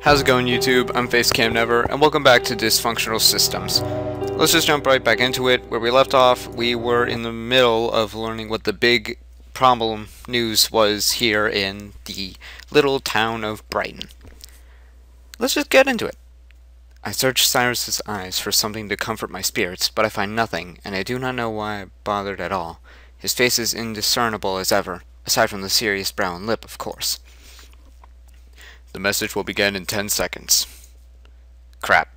How's it going, YouTube? I'm FacecamNever, and welcome back to Dysfunctional Systems. Let's just jump right back into it. Where we left off, we were in the middle of learning what the big problem news was here in the little town of Brighton. Let's just get into it. I searched Cyrus's eyes for something to comfort my spirits, but I find nothing, and I do not know why I bothered at all. His face is indiscernible as ever, aside from the serious brown lip, of course. The message will begin in 10 seconds. Crap.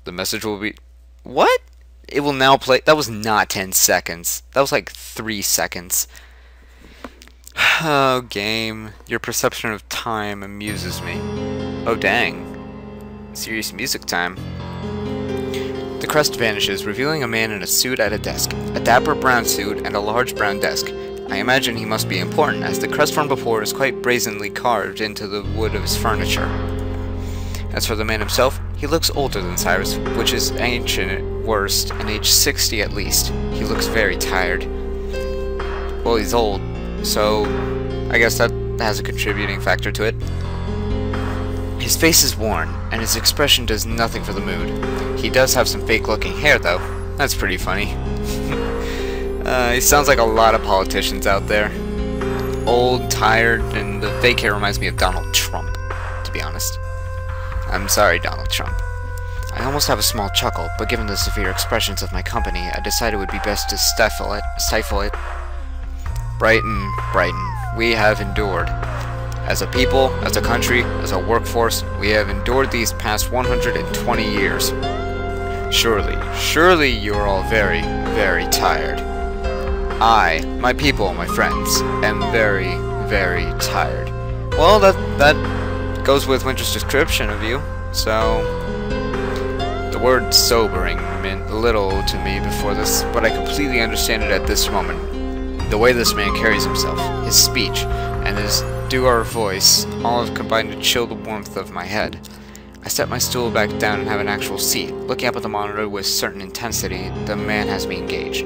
The message will be... What? It will now play... That was not 10 seconds. That was like 3 seconds. Oh, game. Your perception of time amuses me. Oh, dang. Serious music time. The crest vanishes, revealing a man in a suit at a desk. A dapper brown suit and a large brown desk. I imagine he must be important, as the crest from before is quite brazenly carved into the wood of his furniture. As for the man himself, he looks older than Cyrus, which is ancient at worst, and age 60 at least. He looks very tired. Well, he's old, so I guess that has a contributing factor to it. His face is worn, and his expression does nothing for the mood. He does have some fake-looking hair, though. That's pretty funny. He sounds like a lot of politicians out there. Old, tired, and the fake hair reminds me of Donald Trump, to be honest. I'm sorry, Donald Trump. I almost have a small chuckle, but given the severe expressions of my company, I decided it would be best to stifle it. Brighton, we have endured. As a people, as a country, as a workforce, we have endured these past 120 years. Surely you're all very, very tired. I, my people, my friends, am very, very tired. Well, that goes with Winter's description of you, so... The word sobering meant little to me before this, but I completely understand it at this moment. The way this man carries himself, his speech, and his dour voice, all have combined to chill the warmth of my head. I set my stool back down and have an actual seat. Looking up at the monitor with certain intensity, the man has me engaged.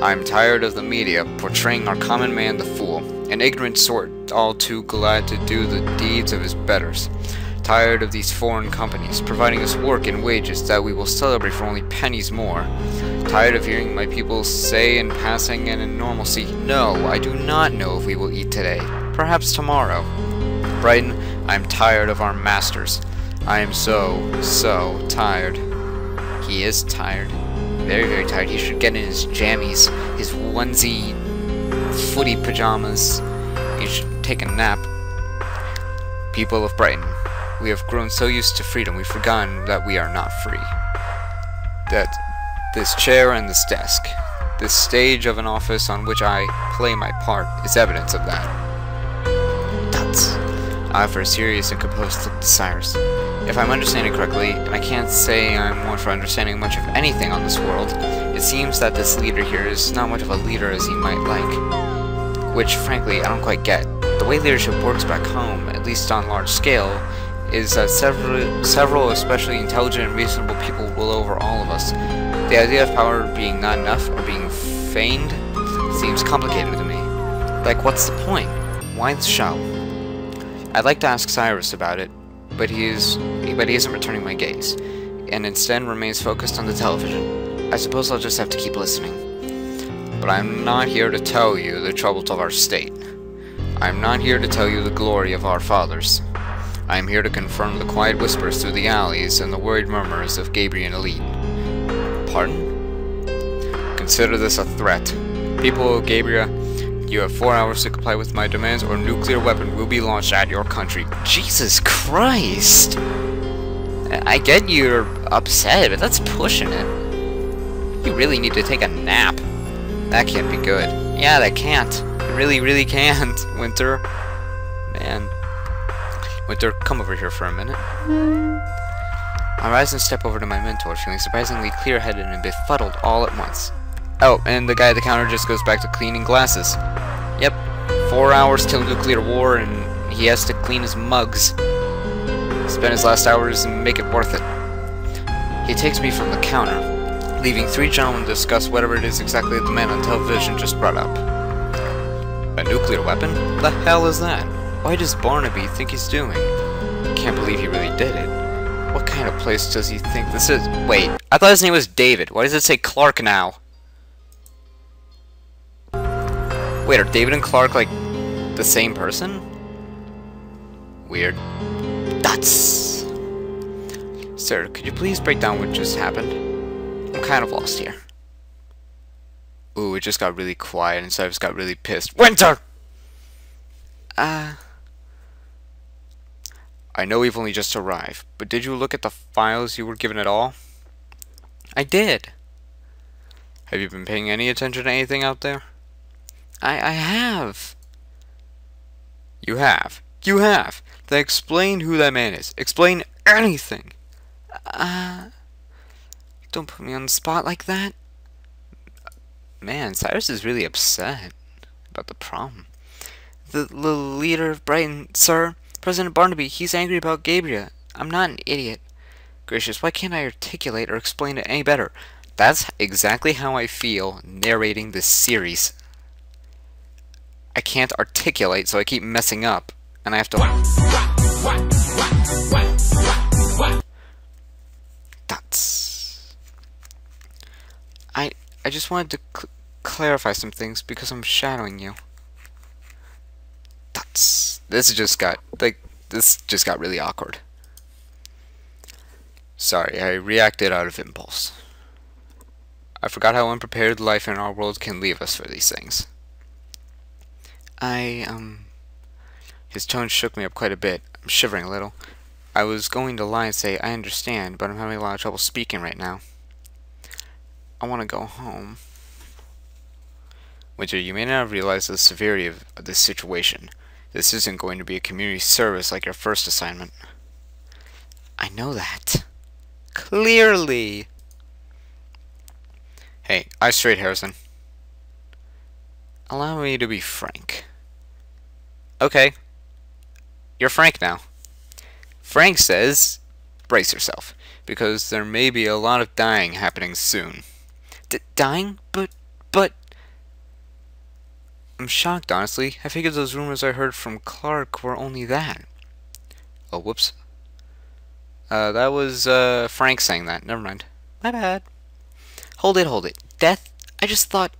I'm tired of the media portraying our common man the fool, an ignorant sort all too glad to do the deeds of his betters. Tired of these foreign companies providing us work and wages that we will celebrate for only pennies more. Tired of hearing my people say in passing and in normalcy, no, I do not know if we will eat today. Perhaps tomorrow. Brighton, I am tired of our masters. I am so tired. He is tired. Very, very tired. He should get in his jammies, his onesie, footy pajamas. He should take a nap. People of Brighton, we have grown so used to freedom, we've forgotten that we are not free. That this chair and this desk, this stage of an office on which I play my part, is evidence of that. Tuts. I offer a serious and composed look to Cyrus. If I'm understanding correctly, and I can't say I'm one for understanding much of anything on this world, it seems that this leader here is not much of a leader as he might like. Which, frankly, I don't quite get. The way leadership works back home, at least on large scale, is that several especially intelligent and reasonable people rule over all of us. The idea of power being not enough, or being feigned, seems complicated to me. Like, what's the point? Why the show? I'd like to ask Cyrus about it, but he isn't returning my gaze, and instead remains focused on the television. I suppose I'll just have to keep listening. But I'm not here to tell you the troubles of our state. I'm not here to tell you the glory of our fathers. I am here to confirm the quiet whispers through the alleys and the worried murmurs of Gabriel elite. Pardon? Consider this a threat. People of Gabriel, you have 4 hours to comply with my demands, or a nuclear weapon will be launched at your country. Jesus Christ! I get you're upset, but that's pushing it. You really need to take a nap. That can't be good. Yeah, that can't. It really, really can't. Winter. Man. Winter, come over here for a minute. I rise and step over to my mentor, feeling surprisingly clear-headed and befuddled all at once. Oh, and the guy at the counter just goes back to cleaning glasses. Yep, 4 hours till nuclear war, and he has to clean his mugs. Spend his last hours and make it worth it. He takes me from the counter, leaving 3 gentlemen to discuss whatever it is exactly the man on television just brought up. A nuclear weapon? The hell is that? Why does Barnaby think he's doing? Can't believe he really did it. What kind of place does he think this is? Wait, I thought his name was David. Why does it say Clark now? Wait, are David and Clark like the same person? Weird. That's... Sir, could you please break down what just happened? I'm kind of lost here. Ooh, it just got really quiet and Cyrus got really pissed. Winter! I know we've only just arrived, but did you look at the files you were given at all? I did. Have you been paying any attention to anything out there? I have. You have? You have! Then explain who that man is. Explain anything! Don't put me on the spot like that. Man, Cyrus is really upset about the problem. The leader of Brighton, sir, President Barnaby, he's angry about Gabriel. I'm not an idiot. Gracious, why can't I articulate or explain it any better? That's exactly how I feel narrating this series. I can't articulate, so I keep messing up, and I have to... That's... I just wanted to clarify some things because I'm shadowing you. This just got really awkward. Sorry, I reacted out of impulse. I forgot how unprepared life in our world can leave us for these things. His tone shook me up quite a bit. I'm shivering a little. I was going to lie and say, I understand, but I'm having a lot of trouble speaking right now. I want to go home. Winter, you may not have realized the severity of this situation. This isn't going to be a community service like your first assignment. I know that. Clearly. Hey, eyes straight, Harrison. Allow me to be frank. Okay. You're Frank now. Frank says, brace yourself, because there may be a lot of dying happening soon. Dying? But... I'm shocked, honestly. I figured those rumors I heard from Clark were only that. Oh, whoops. That was, Frank saying that. Never mind. My bad. Hold it. Death? I just thought...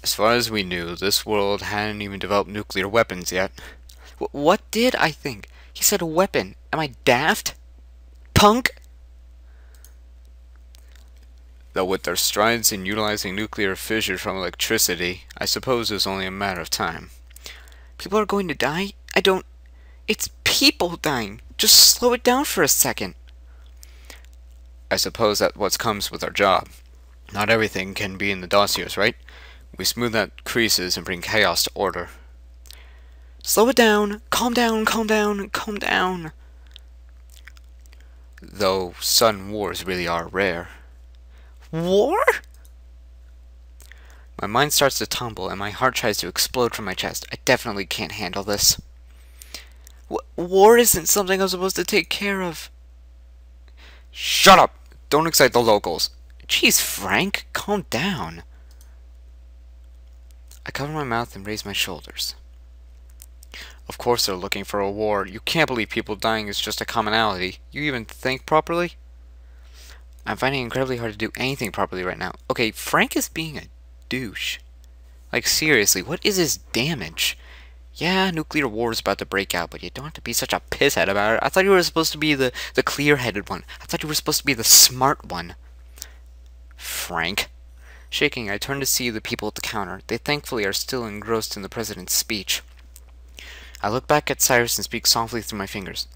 As far as we knew, this world hadn't even developed nuclear weapons yet. What did I think? He said a weapon. Am I daft? Punk? Though with their strides in utilizing nuclear fission from electricity, I suppose it's only a matter of time. People are going to die? I don't... It's people dying. Just slow it down for a second. I suppose that's what comes with our job. Not everything can be in the dossiers, right? We smooth out creases and bring chaos to order. Slow it down. Calm down. Though sudden wars really are rare. War? My mind starts to tumble and my heart tries to explode from my chest. I definitely can't handle this. War isn't something I'm supposed to take care of. Shut up! Don't excite the locals. Jeez, Frank, calm down. I cover my mouth and raise my shoulders. Of course they're looking for a war. You can't believe people dying is just a commonality. You even think properly? I'm finding it incredibly hard to do anything properly right now. Okay, Frank is being a douche. Like, seriously, what is his damage? Yeah, nuclear war is about to break out, but you don't have to be such a pisshead about it. I thought you were supposed to be the clear-headed one. I thought you were supposed to be the smart one. Frank. Shaking, I turn to see the people at the counter. They thankfully are still engrossed in the president's speech. I look back at Cyrus and speak softly through my fingers.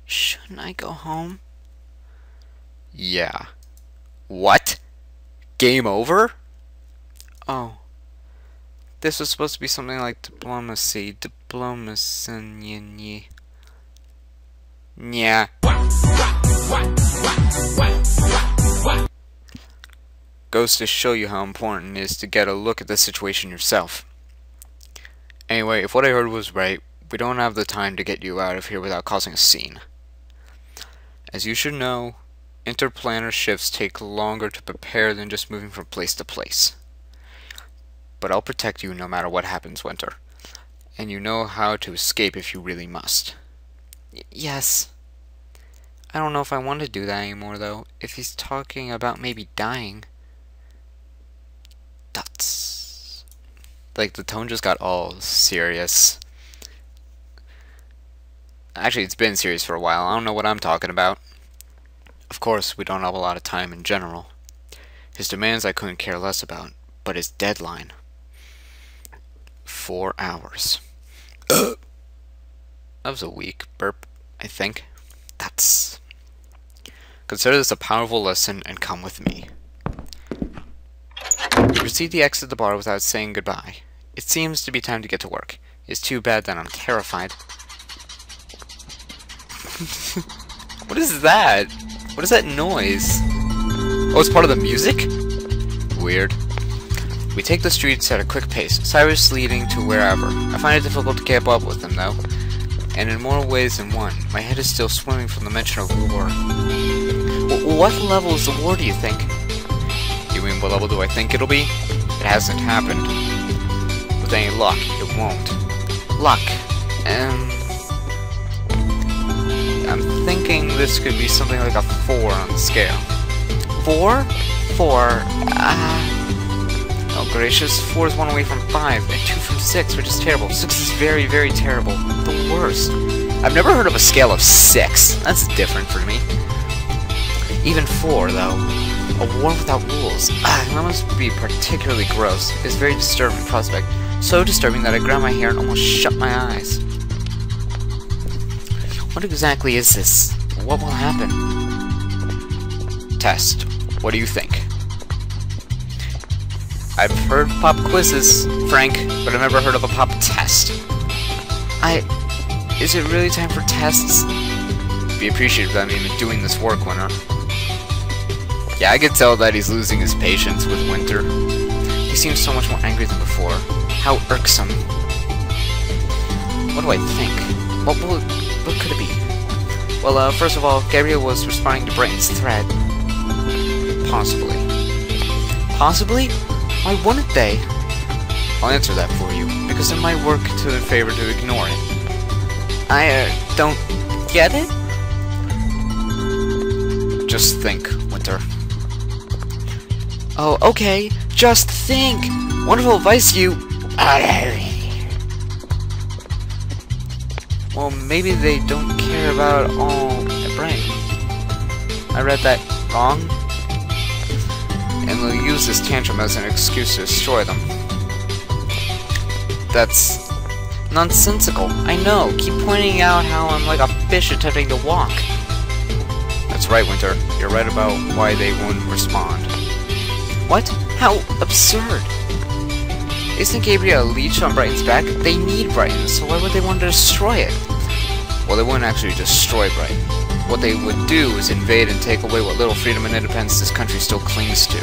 Shouldn't I go home? Yeah. What? Game over? Oh. This was supposed to be something like diplomacy. Diplomacy. Yeah. Goes to show you how important it is to get a look at the situation yourself. Anyway, if what I heard was right, we don't have the time to get you out of here without causing a scene. As you should know, interplanar shifts take longer to prepare than just moving from place to place. But I'll protect you no matter what happens, Winter. And you know how to escape if you really must. Yes. I don't know if I want to do that anymore, though. If he's talking about maybe dying. That's... Like, the tone just got all serious. Actually, it's been serious for a while. I don't know what I'm talking about. Of course, we don't have a lot of time in general. His demands I couldn't care less about, but his deadline. 4 hours. That was a weak burp, I think. That's... Consider this a powerful lesson and come with me. We proceed to exit the bar without saying goodbye. It seems to be time to get to work. It's too bad that I'm terrified. What is that? What is that noise? Oh, it's part of the music? Weird. We take the streets at a quick pace, Cyrus leading to wherever. I find it difficult to keep up with him, though. And in more ways than one, my head is still swimming from the mention of war. What level is the war, do you think? You mean what level do I think it'll be? It hasn't happened. With any luck, it won't. Luck. I'm thinking this could be something like a 4 on the scale. 4? 4? Oh gracious, 4 is 1 away from 5, and 2 from 6, which is terrible. 6 is very, very terrible. The worst. I've never heard of a scale of 6. That's different for me. Even 4, though. A war without rules. That must be particularly gross. It's a very disturbing prospect. So disturbing that I grab my hair and almost shut my eyes. What exactly is this? What will happen? Test. What do you think? I've heard pop quizzes, Frank, but I've never heard of a pop test. Is it really time for tests? Be appreciative that I'm even doing this work, Winter. Yeah, I could tell that he's losing his patience with Winter. He seems so much more angry than before. How irksome. What do I think? What could it be? Well, first of all, Gabriel was responding to Brighton's threat. Possibly. Possibly? Why wouldn't they? I'll answer that for you, because it might work to their favor to ignore it. I, don't get it? Just think, Winter. Oh, okay. Just think! Wonderful advice, you... Well, maybe they don't care about all my brain. I read that wrong? And they'll use this tantrum as an excuse to destroy them. That's nonsensical. I know. Keep pointing out how I'm like a fish attempting to walk. That's right, Winter. You're right about why they wouldn't respond. What? How absurd! Isn't Gabriel a leech on Brighton's back? They need Brighton, so why would they want to destroy it? Well, they wouldn't actually destroy Brighton. What they would do is invade and take away what little freedom and independence this country still clings to.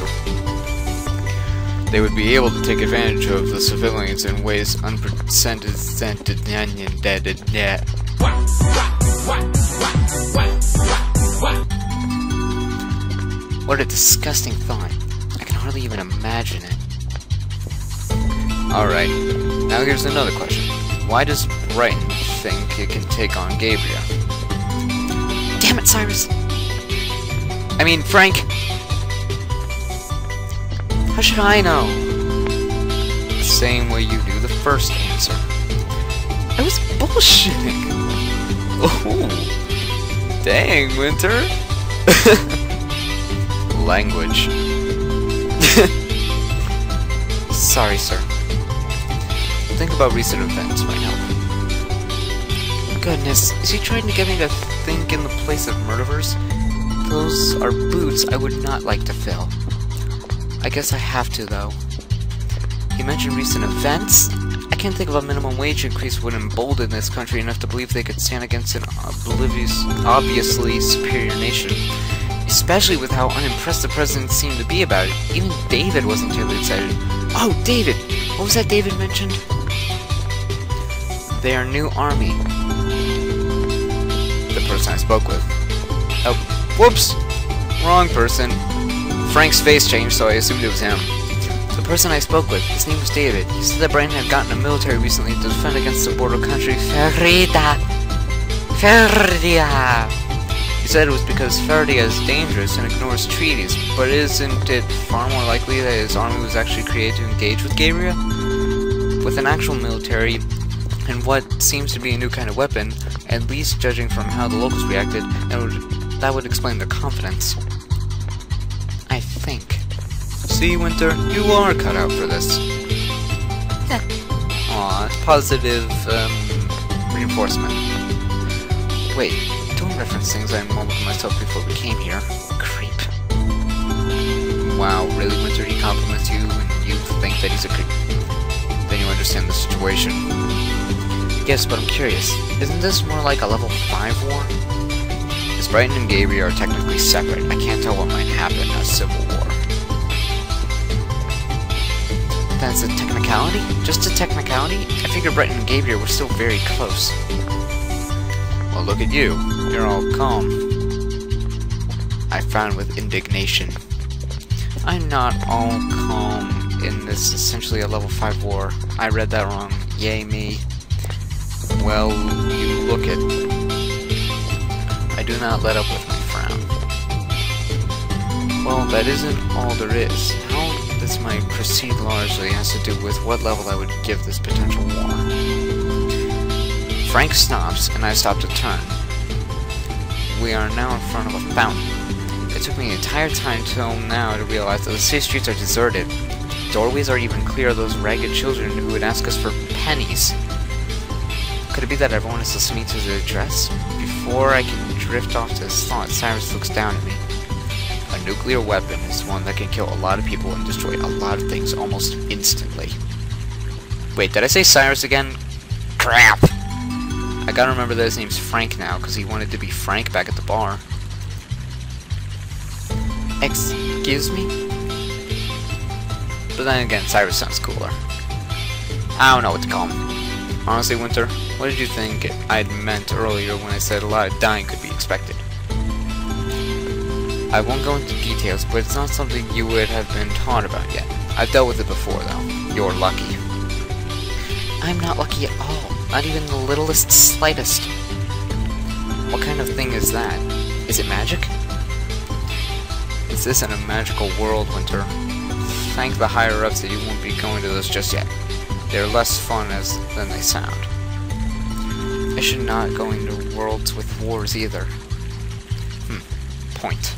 They would be able to take advantage of the civilians in ways unprecedented. What a disgusting thought. I can hardly even imagine it. Alright, now here's another question. Why does Brighton think it can take on Gabriel? Damn it, Cyrus! I mean, Frank! How should I know? The same way you knew the first answer. I was bullshitting! Oh! Dang, Winter! Language. Sorry, sir. Think about recent events might help. Goodness, is he trying to get me to think in the place of murderers? Those are boots I would not like to fill. I guess I have to, though. He mentioned recent events? I can't think of a minimum wage increase would embolden this country enough to believe they could stand against an obviously superior nation. Especially with how unimpressed the president seemed to be about it. Even David wasn't terribly excited. Oh, David! What was that David mentioned? Their new army. The person I spoke with. Oh, whoops! Wrong person. Frank's face changed, so I assumed it was him. The person I spoke with, his name was David. He said that Brighton had gotten a military recently to defend against the border country Ferrita. Ferdia! He said it was because Ferdia is dangerous and ignores treaties, but isn't it far more likely that his army was actually created to engage with Gabriel? With an actual military, and what seems to be a new kind of weapon, at least judging from how the locals reacted, that would explain their confidence. I think. See, Winter, you are cut out for this. Aw, positive, reinforcement. Wait, don't reference things I mumbled to myself before we came here. Creep. Wow, really, Winter, he compliments you and you think that he's a creep? Then you understand the situation. Yes, but I'm curious. Isn't this more like a level 5 war? As Brighton and Gabriel are technically separate, I can't tell what might happen in a civil war. That's a technicality? Just a technicality? I figured Brighton and Gabriel were still very close. Well, look at you. You're all calm. I frown with indignation. I'm not all calm in this essentially a level 5 war. I read that wrong. Yay me. Well, you look it. I do not let up with my frown. Well, that isn't all there is. How this might proceed largely has to do with what level I would give this potential war. Frank stops, and I stop to turn. We are now in front of a fountain. It took me the entire time till now to realize that the city streets are deserted. Doorways are even clear of those ragged children who would ask us for pennies. Could it be that everyone is listening to the address? Before I can drift off to this thought, Cyrus looks down at me. A nuclear weapon is one that can kill a lot of people and destroy a lot of things almost instantly. Wait, did I say Cyrus again? Crap! I gotta remember that his name's Frank now, because he wanted to be Frank back at the bar. Excuse me? But then again, Cyrus sounds cooler. I don't know what to call him. Honestly, Winter, what did you think I'd meant earlier when I said a lot of dying could be expected? I won't go into details, but it's not something you would have been taught about yet. I've dealt with it before, though. You're lucky. I'm not lucky at all. Not even the littlest slightest. What kind of thing is that? Is it magic? Is this in a magical world, Winter? Thank the higher-ups that you won't be going to those just yet. They're less fun than they sound. I should not go into worlds with wars either. Point.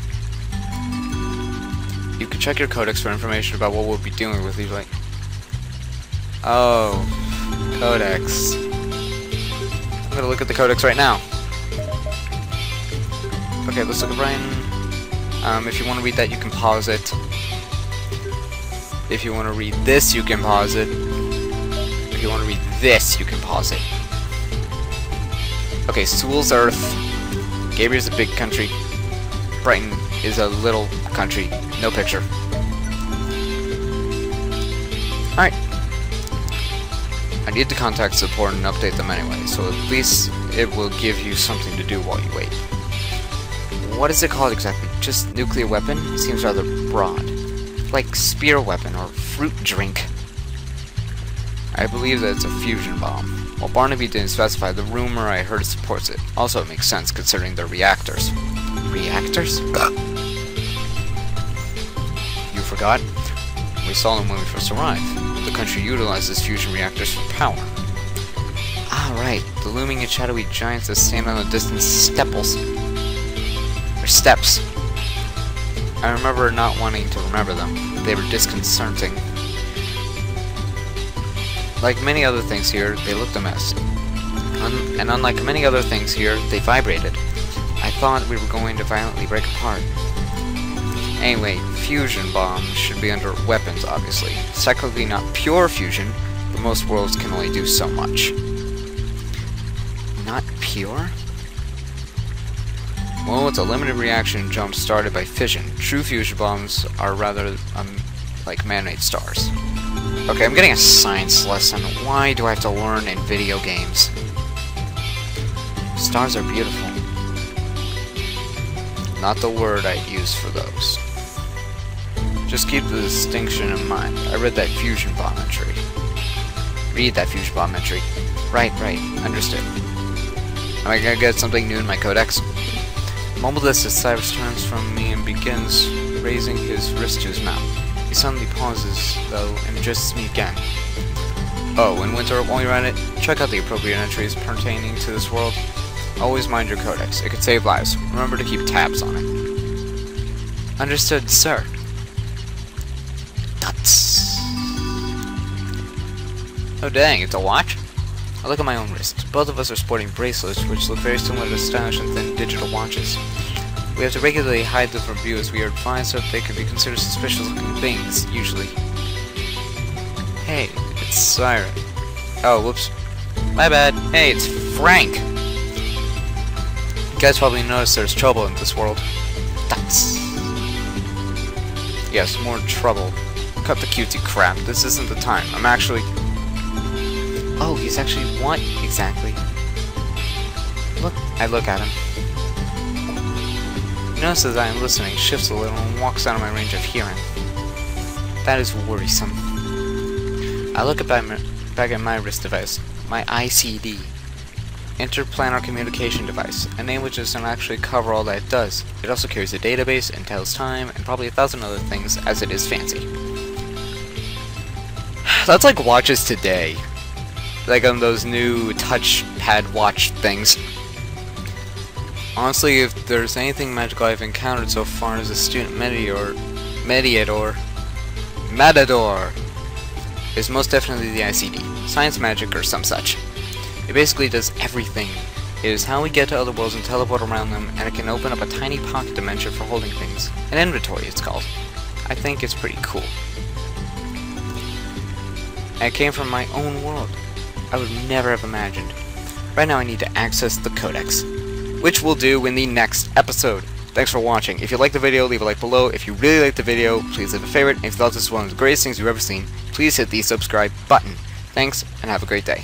You can check your codex for information about what we'll be doing with these, like... Oh, codex. I'm gonna look at the codex right now. Okay, let's look at Brian. If you want to read that, you can pause it. If you want to read this, you can pause it. If you want to read this, you can pause it. Okay, Sewell's Earth. Gabriel's a big country. Brighton is a little country. No picture. Alright. I need to contact support and update them anyway, so at least it will give you something to do while you wait. What is it called exactly? Just nuclear weapon? Seems rather broad. Like spear weapon or fruit drink. I believe that it's a fusion bomb. While Barnaby didn't specify, the rumor I heard supports it. Also, it makes sense considering their reactors. Reactors? You forgot? We saw them when we first arrived. The country utilizes fusion reactors for power. Ah, right. The looming and shadowy giants that stand on the distant stepples. Or steps. I remember not wanting to remember them. They were disconcerting. Like many other things here, they looked a mess. And unlike many other things here, they vibrated. I thought we were going to violently break apart. Anyway, fusion bombs should be under weapons, obviously. It's technically not pure fusion, but most worlds can only do so much. Not pure? Well, it's a limited reaction jump started by fission. True fusion bombs are rather, like man-made stars. Okay, I'm getting a science lesson. Why do I have to learn in video games? Stars are beautiful. Not the word I'd use for those. Just keep the distinction in mind. I read that fusion bomb entry. Read that fusion bomb entry. Right, understood. Am I gonna get something new in my codex? Mumbled this as Cyrus turns from me and begins raising his wrist to his mouth. He suddenly pauses, though, and addresses me again. Oh, in winter, while you're at it, check out the appropriate entries pertaining to this world. Always mind your codex. It could save lives. Remember to keep tabs on it. Understood, sir. Nuts. Oh dang, it's a watch? I look at my own wrist. Both of us are sporting bracelets, which look very similar to stylish and thin digital watches. We have to regularly hide them from view as we are advised that they can be considered suspicious looking things, usually. Hey, it's Siren. Oh, whoops. My bad. Hey, it's Frank! You guys probably noticed there's trouble in this world. That's... Yes, more trouble. Cut the cutesy crap. This isn't the time. I'm actually... Oh, he's actually what exactly? Look, I look at him. He notices I am listening, shifts a little, and walks out of my range of hearing. That is worrisome. I look back at my wrist device, my ICD. Interplanar Communication Device, a name which doesn't actually cover all that it does. It also carries a database, and tells time, and probably 1,000 other things, as it is fancy. That's like watches today. Like on those new touchpad watch things. Honestly, if there's anything magical I've encountered so far as a student Matador, is most definitely the ICD. Science magic or some such. It basically does everything. It is how we get to other worlds and teleport around them, and it can open up a tiny pocket dimension for holding things. An inventory, it's called. I think it's pretty cool. And it came from my own world. I would never have imagined. Right now I need to access the codex, which we'll do in the next episode. Thanks for watching. If you liked the video, leave a like below. If you really liked the video, please leave a favorite. And if you thought this was one of the greatest things you've ever seen, please hit the subscribe button. Thanks, and have a great day.